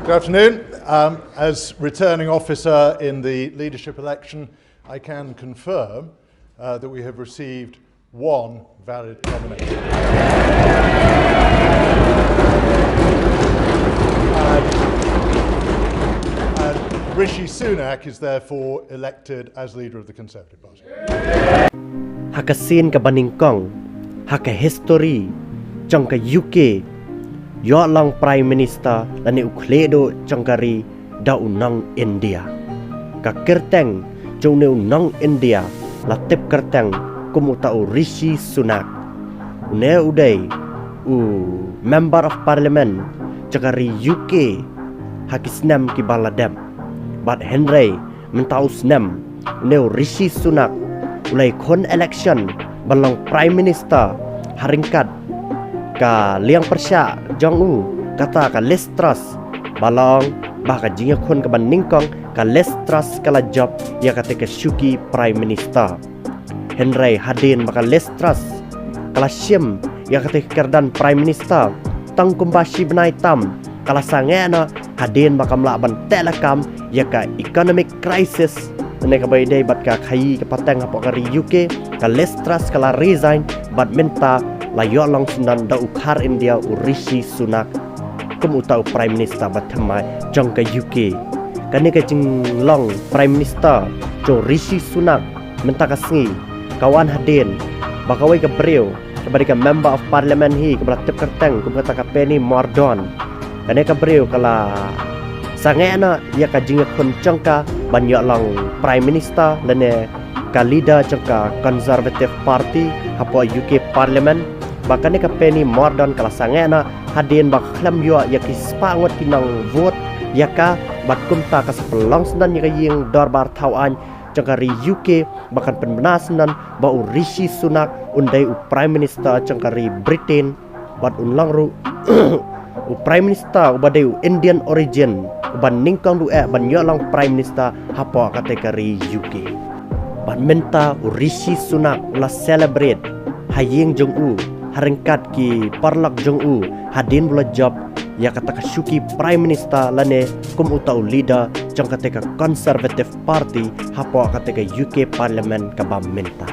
Good afternoon. As returning officer in the leadership election, I can confirm that we have received one valid nomination. And Rishi Sunak is therefore elected as leader of the Conservative Party. Hakasin ka baningkong, haka history, jang ka UK, yo lang Prime Minister lani ukledo jangkari da unang India. Ka kerteng jong ne unang India latip kerteng kumutau Rishi Sunak. Une uday member of parliament jangkari UK hakisnem ki baladem. But Henry mentau snem ne Rishi Sunak ulai kon election balang Prime Minister haringkat ka liang persya jong kata ka listras balang bah ka jinga kon ka baningkong ka listras kala job ya kata ka syuki Prime Minister Henry hadin maka listras kala syem ya kata kerdan Prime Minister tang kumbashi benai tam kala sangena hadin maka melaban telekam ya ka economic crisis ne ka bay day bat ka khai ka pateng apa kari UK ka listras kala resign bat minta layo lang sunan da ukhar India Rishi Sunak kumutau Prime Minister batamai jang ka UK kani ka jing long Prime Minister jo Rishi Sunak minta ka sengi kawan hadin bakawai ka breu kepada ka member of parliament hi ke belatip kerteng ke kata ka Penny Mordaunt kani ka breu kala sangena ya ka jing kon jangka banyak lang Prime Minister lene ka leader jangka Conservative Party hapo UK Parliament bahkan ka Penny Mordaunt kala sangena hadin bak klam yo ya kispangot kinang vote ya ka bat kumta ka sepelong senan ya ying dorbar tauan jangkari UK bahkan penbenasan ba Rishi Sunak undai Prime Minister jangkari Britain bat unlang ru Prime Minister ubadai Indian origin ban ningkong du ban yolang Prime Minister hapo kategori UK ban minta Rishi Sunak la celebrate haying jong haringkat ki parlak jong hadin bula job ya kata ka syuki Prime Minister lane kum utau leader jang kata ka Conservative Party hapo kata ka UK Parliament ka bam minta